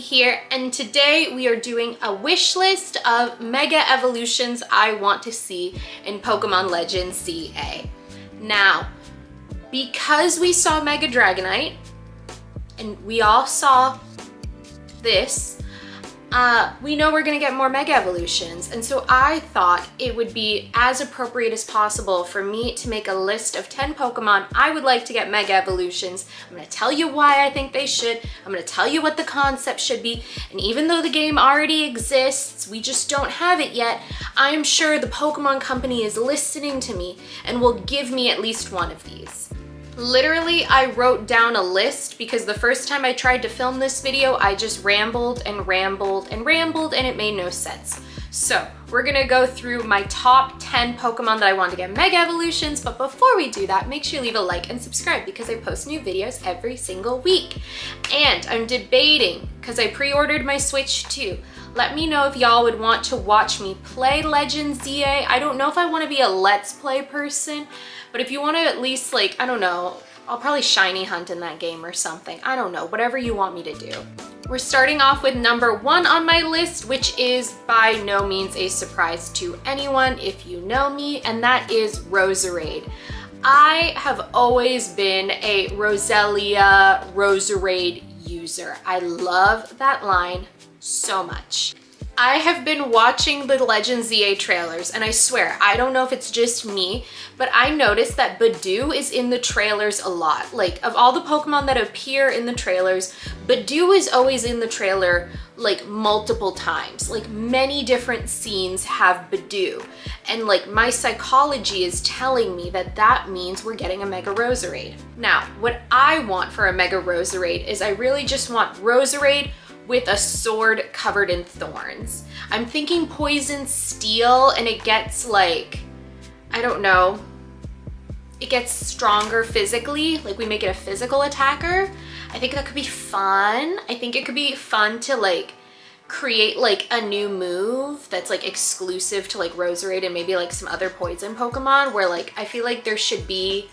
here, and today we are doing a wish list of mega evolutions I want to see in Pokemon Legends CA. Now, because we saw Mega Dragonite, and we all saw this, we know we're gonna get more Mega Evolutions, and so I thought it would be as appropriate as possible for me to make a list of 10 Pokemon I would like to get Mega Evolutions. I'm gonna tell you why I think they should, I'm gonna tell you what the concept should be, and even though the game already exists, we just don't have it yet, I'm sure the Pokemon Company is listening to me and will give me at least one of these. Literally, I wrote down a list because the first time I tried to film this video, I just rambled and rambled and rambled and it made no sense. So we're gonna go through my top 10 Pokemon that I want to get Mega Evolutions, but before we do that, make sure you leave a like and subscribe because I post new videos every single week. And I'm debating, because I pre-ordered my Switch too. Let me know if y'all would want to watch me play Legends ZA. I don't know if I want to be a Let's Play person, but if you want to at least, like, I don't know, I'll probably shiny hunt in that game or something. I don't know, whatever you want me to do. We're starting off with number 1 on my list, which is by no means a surprise to anyone if you know me, and that is Roserade. I have always been a Roselia Roserade user. I love that line so much. I have been watching the Legends ZA trailers, and I swear, I don't know if it's just me, but I noticed that Budew is in the trailers a lot. Like, of all the Pokemon that appear in the trailers, Budew is always in the trailer like multiple times. Like, many different scenes have Budew. And like, my psychology is telling me that that means we're getting a Mega Roserade. Now, what I want for a Mega Roserade is I really just want Roserade with a sword covered in thorns. I'm thinking Poison Steel, and it gets like, I don't know, it gets stronger physically, like we make it a physical attacker. I think that could be fun. I think it could be fun to like create like a new move that's like exclusive to like Roserade and maybe like some other poison Pokemon, where like I feel like there should be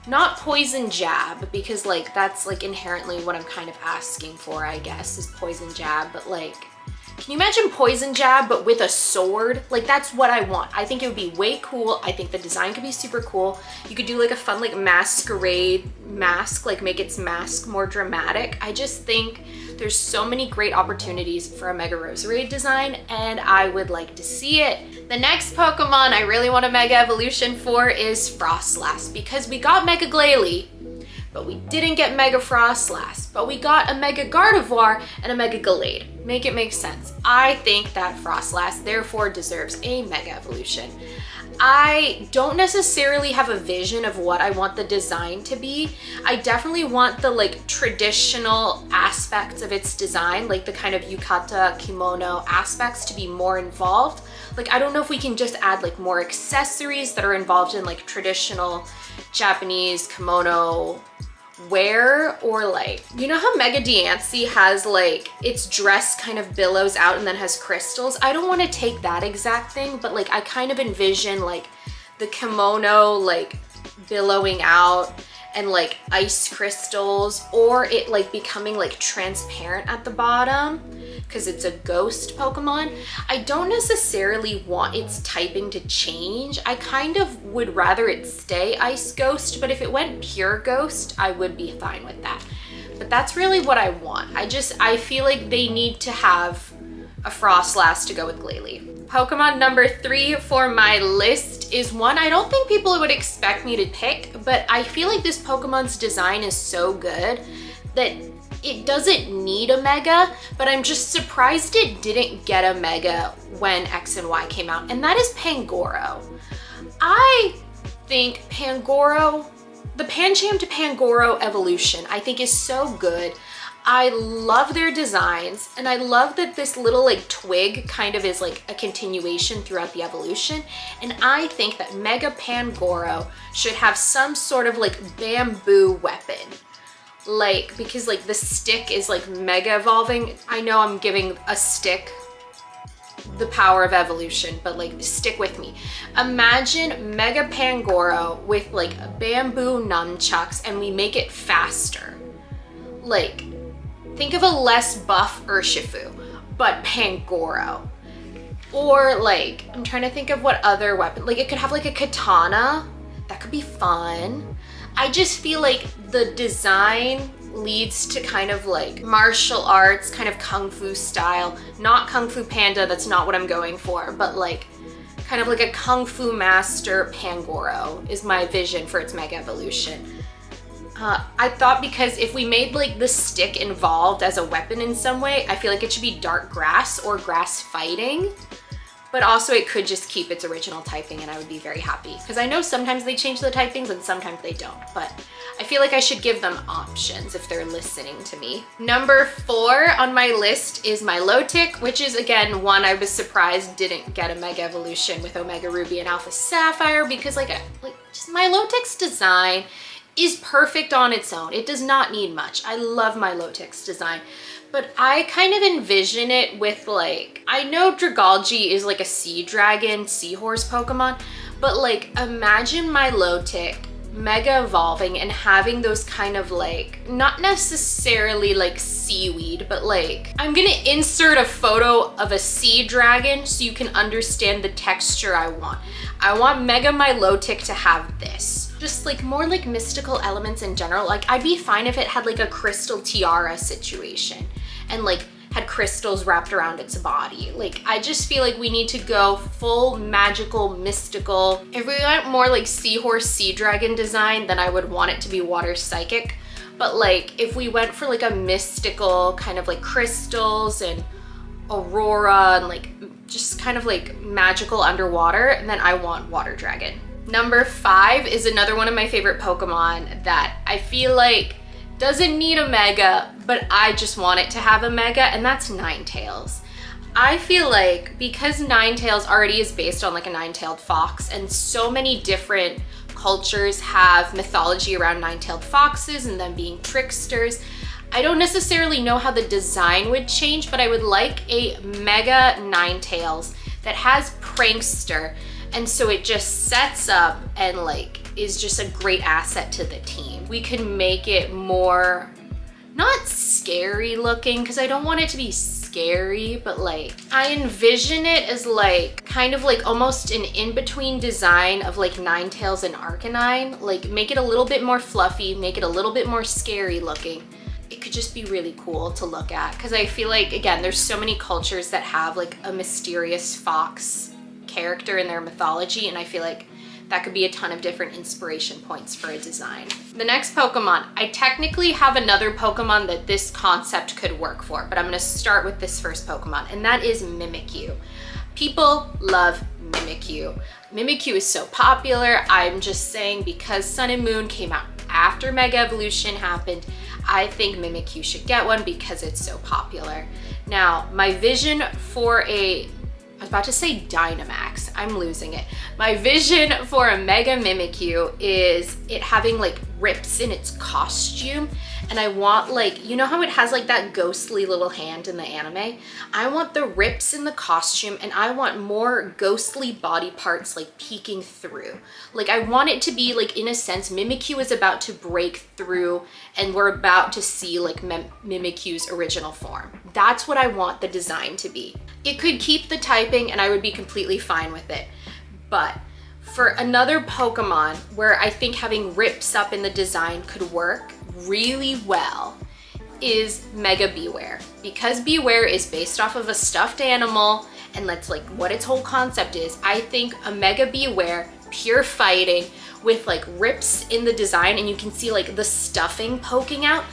not Poison Jab, because like that's like inherently what I'm kind of asking for, I guess, is Poison Jab, but like, can you imagine Poison Jab but with a sword? Like, that's what I want. I think it would be way cool. I think the design could be super cool. You could do like a fun like masquerade mask, like make its mask more dramatic. I just think there's so many great opportunities for a Mega Roserade design, and I would like to see it. The next Pokemon I really want a Mega Evolution for is Froslass, because we got Mega Glalie, but we didn't get Mega Froslass, but we got a Mega Gardevoir and a Mega Gallade. Make it make sense. I think that Froslass therefore deserves a Mega Evolution. I don't necessarily have a vision of what I want the design to be. I definitely want the like traditional aspects of its design, like the kind of yukata kimono aspects, to be more involved. Like, I don't know if we can just add like more accessories that are involved in like traditional Japanese kimono wear, or like, you know how Mega Diancie has like its dress kind of billows out and then has crystals? I don't want to take that exact thing, but like I kind of envision like the kimono like billowing out and like ice crystals, or it like becoming like transparent at the bottom because it's a ghost Pokemon. I don't necessarily want its typing to change. I kind of would rather it stay ice ghost, but if it went pure ghost, I would be fine with that. But that's really what I want. I feel like they need to have a Froslass to go with Glalie. Pokemon number 3 for my list is one I don't think people would expect me to pick, but I feel like this Pokemon's design is so good that it doesn't need a Mega, but I'm just surprised it didn't get a Mega when X and Y came out, and that is Pangoro. I think Pangoro, the Pancham to Pangoro evolution, I think is so good. I love their designs, and I love that this little like twig kind of is like a continuation throughout the evolution, and I think that Mega Pangoro should have some sort of like bamboo weapon. Like, because like the stick is like mega evolving. I know I'm giving a stick the power of evolution, but like, stick with me. Imagine Mega Pangoro with like bamboo nunchucks and we make it faster. Like, think of a less buff Urshifu, but Pangoro. Or like, I'm trying to think of what other weapon, like it could have like a katana, that could be fun. I just feel like the design leads to kind of like martial arts, kind of kung fu style, not Kung Fu Panda, that's not what I'm going for, but like kind of like a kung fu master Pangoro is my vision for its Mega Evolution. I thought because if we made like the stick involved as a weapon in some way, I feel like it should be dark grass or grass fighting, but also it could just keep its original typing and I would be very happy. Because I know sometimes they change the typings and sometimes they don't, but I feel like I should give them options if they're listening to me. Number 4 on my list is Milotic, which is again one I was surprised didn't get a Mega Evolution with Omega Ruby and Alpha Sapphire, because like just Milotic's design is perfect on its own. It does not need much. I love Milotic's design, but I kind of envision it with like, I know Dragalge is like a sea dragon, seahorse Pokemon, but like imagine Milotic Mega evolving and having those kind of like, not necessarily like seaweed, but like, I'm gonna insert a photo of a sea dragon so you can understand the texture I want. I want Mega Milotic to have this. Just like more like mystical elements in general. Like I'd be fine if it had like a crystal tiara situation and like had crystals wrapped around its body. Like I just feel like we need to go full magical, mystical. If we went more like seahorse, sea dragon design, then I would want it to be water psychic. But like if we went for like a mystical kind of like crystals and aurora and like just kind of like magical underwater, then I want water dragon. Number 5 is another one of my favorite Pokemon that I feel like doesn't need a Mega, but I just want it to have a Mega, and that's Ninetales. I feel like because Ninetales already is based on like a nine-tailed fox, and so many different cultures have mythology around nine-tailed foxes and them being tricksters, I don't necessarily know how the design would change, but I would like a Mega Ninetales that has Prankster, and so it just sets up and like is just a great asset to the team. We can make it more, not scary looking, because I don't want it to be scary, but like I envision it as like kind of like almost an in-between design of like Ninetales and Arcanine. Like make it a little bit more fluffy, make it a little bit more scary looking. It could just be really cool to look at, because I feel like, again, there's so many cultures that have like a mysterious fox character in their mythology, and I feel like that could be a ton of different inspiration points for a design. The next Pokemon, I technically have another Pokemon that this concept could work for, but I'm gonna start with this first Pokemon, and that is Mimikyu. People love Mimikyu. Mimikyu is so popular. I'm just saying, because Sun and Moon came out after Mega Evolution happened, I think Mimikyu should get one because it's so popular. Now, my vision for I was about to say Dynamax, I'm losing it. My vision for a Mega Mimikyu is it having like rips in its costume, and I want like, you know how it has like that ghostly little hand in the anime? I want the rips in the costume, and I want more ghostly body parts like peeking through. Like I want it to be like, in a sense, Mimikyu is about to break through and we're about to see like Mimikyu's original form. That's what I want the design to be. It could keep the typing and I would be completely fine with it. But for another Pokemon where I think having rips up in the design could work really well is Mega Bewear. Because Bewear is based off of a stuffed animal, and that's like what its whole concept is, I think a Mega Bewear, pure fighting with like rips in the design, and you can see like the stuffing poking out.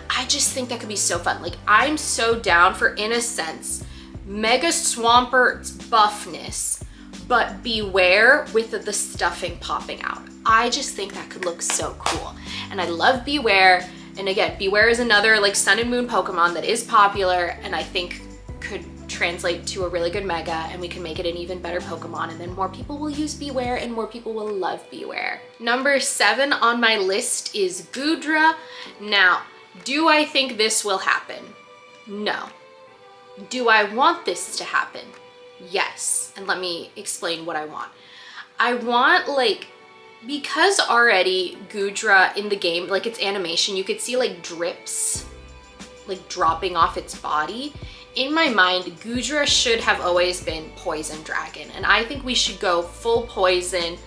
I just think that could be so fun. Like I'm so down for, in a sense, Mega Swampert's buffness, but Bewear with the stuffing popping out. I just think that could look so cool. And I love Bewear. And again, Bewear is another like Sun and Moon Pokemon that is popular and I think could translate to a really good Mega, and we can make it an even better Pokemon, and then more people will use Bewear and more people will love Bewear. Number 7 on my list is Goodra. Now, do I think this will happen? No. Do I want this to happen? Yes. And let me explain what I want. I want like, because already Goodra in the game, like its animation, you could see like drips like dropping off its body. In my mind, Goodra should have always been Poison Dragon, and I think we should go full poison.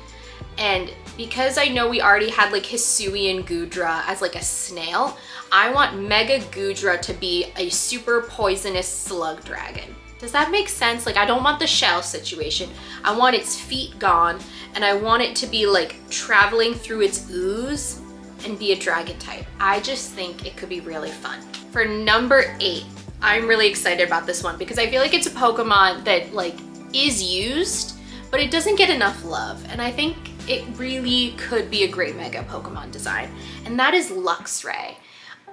And because I know we already had like Hisuian Goodra as like a snail, I want Mega Goodra to be a super poisonous slug dragon. Does that make sense? Like, I don't want the shell situation. I want its feet gone, and I want it to be like traveling through its ooze and be a dragon type. I just think it could be really fun. For number 8, I'm really excited about this one because I feel like it's a Pokemon that like is used, but it doesn't get enough love. And I think it really could be a great Mega Pokemon design. And that is Luxray.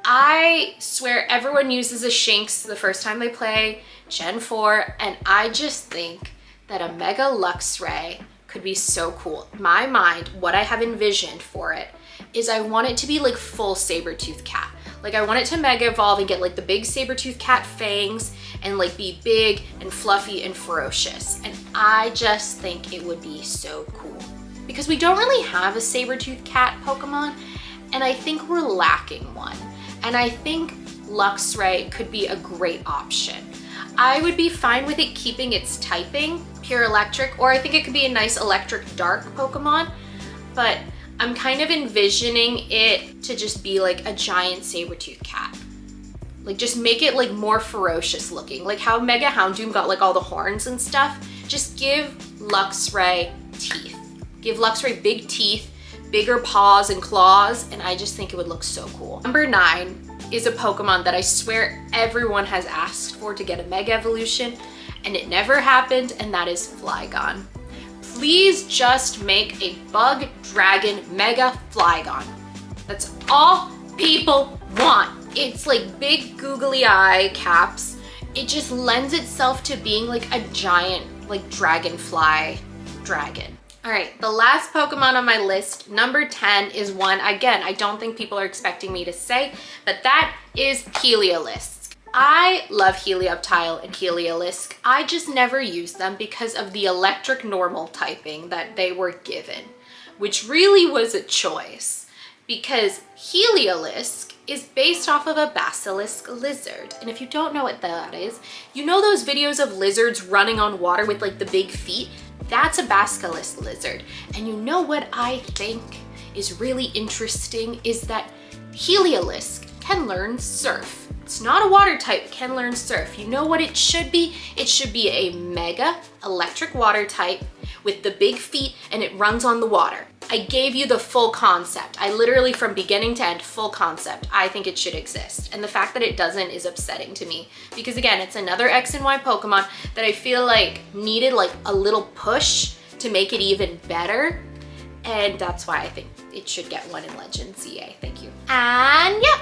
I swear everyone uses a Shinx the first time they play Gen 4, and I just think that a Mega Luxray could be so cool. In my mind, what I have envisioned for it is I want it to be like full saber-tooth cat. Like, I want it to Mega Evolve and get like the big saber-tooth cat fangs and like be big and fluffy and ferocious. And I just think it would be so cool because we don't really have a saber-tooth cat Pokemon, and I think we're lacking one. And I think Luxray could be a great option. I would be fine with it keeping its typing, pure electric, or I think it could be a nice electric dark Pokemon, but I'm kind of envisioning it to just be like a giant saber-tooth cat. Like, just make it like more ferocious looking. Like how Mega Houndoom got like all the horns and stuff. Just give Luxray teeth. Give Luxray big teeth, bigger paws and claws, and I just think it would look so cool. Number 9 is a Pokemon that I swear everyone has asked for to get a Mega Evolution, and it never happened, and that is Flygon. Please just make a Bug Dragon Mega Flygon. That's all people want. It's like big googly eye caps. It just lends itself to being like a giant like dragonfly dragon. All right, the last Pokemon on my list, number 10, is one, again, I don't think people are expecting me to say, but that is Heliolisk. I love Helioptile and Heliolisk. I just never use them because of the electric normal typing that they were given, which really was a choice because Heliolisk is based off of a basilisk lizard. And if you don't know what that is, you know those videos of lizards running on water with like the big feet? That's a basilisk lizard. And you know what I think is really interesting is that Heliolisk can learn surf. It's not a water type, can learn surf. You know what it should be? It should be a mega electric water type with the big feet, and it runs on the water. I gave you the full concept. I literally, from beginning to end, full concept. I think it should exist. And the fact that it doesn't is upsetting to me because again, it's another X and Y Pokemon that I feel like needed like a little push to make it even better. And that's why I think it should get one in Legend ZA. Thank you. And yeah,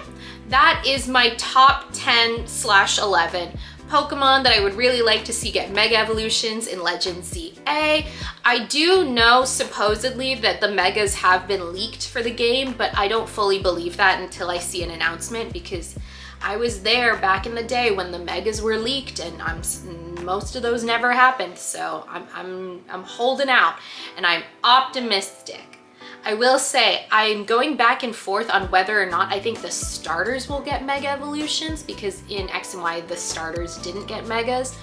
that is my top 10/11 Pokemon that I would really like to see get Mega Evolutions in Legend ZA. I do know supposedly that the Megas have been leaked for the game, but I don't fully believe that until I see an announcement because I was there back in the day when the Megas were leaked and most of those never happened. So I'm holding out and I'm optimistic. I will say I'm going back and forth on whether or not I think the starters will get Mega Evolutions because in X and Y the starters didn't get Megas.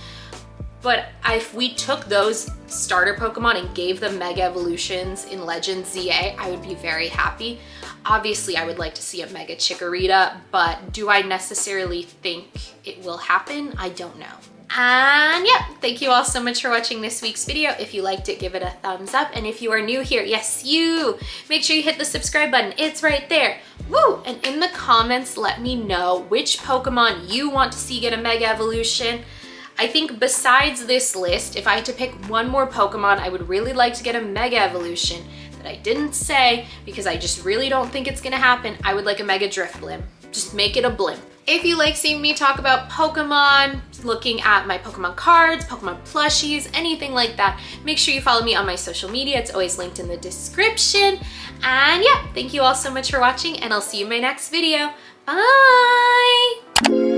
But if we took those starter Pokemon and gave them Mega Evolutions in Legend ZA, I would be very happy. Obviously, I would like to see a Mega Chikorita, but do I necessarily think it will happen? I don't know. And yeah, thank you all so much for watching this week's video. If you liked it, give it a thumbs up. And if you are new here, yes, you, make sure you hit the subscribe button. It's right there. Woo! And in the comments, let me know which Pokemon you want to see get a Mega Evolution. I think besides this list, if I had to pick one more Pokemon I would really like to get a Mega Evolution that I didn't say because I just really don't think it's gonna happen, I would like a Mega Drifblim. Just make it a blimp. If you like seeing me talk about Pokemon, looking at my Pokemon cards, Pokemon plushies, anything like that, make sure you follow me on my social media. It's always linked in the description. And yeah, thank you all so much for watching and I'll see you in my next video. Bye!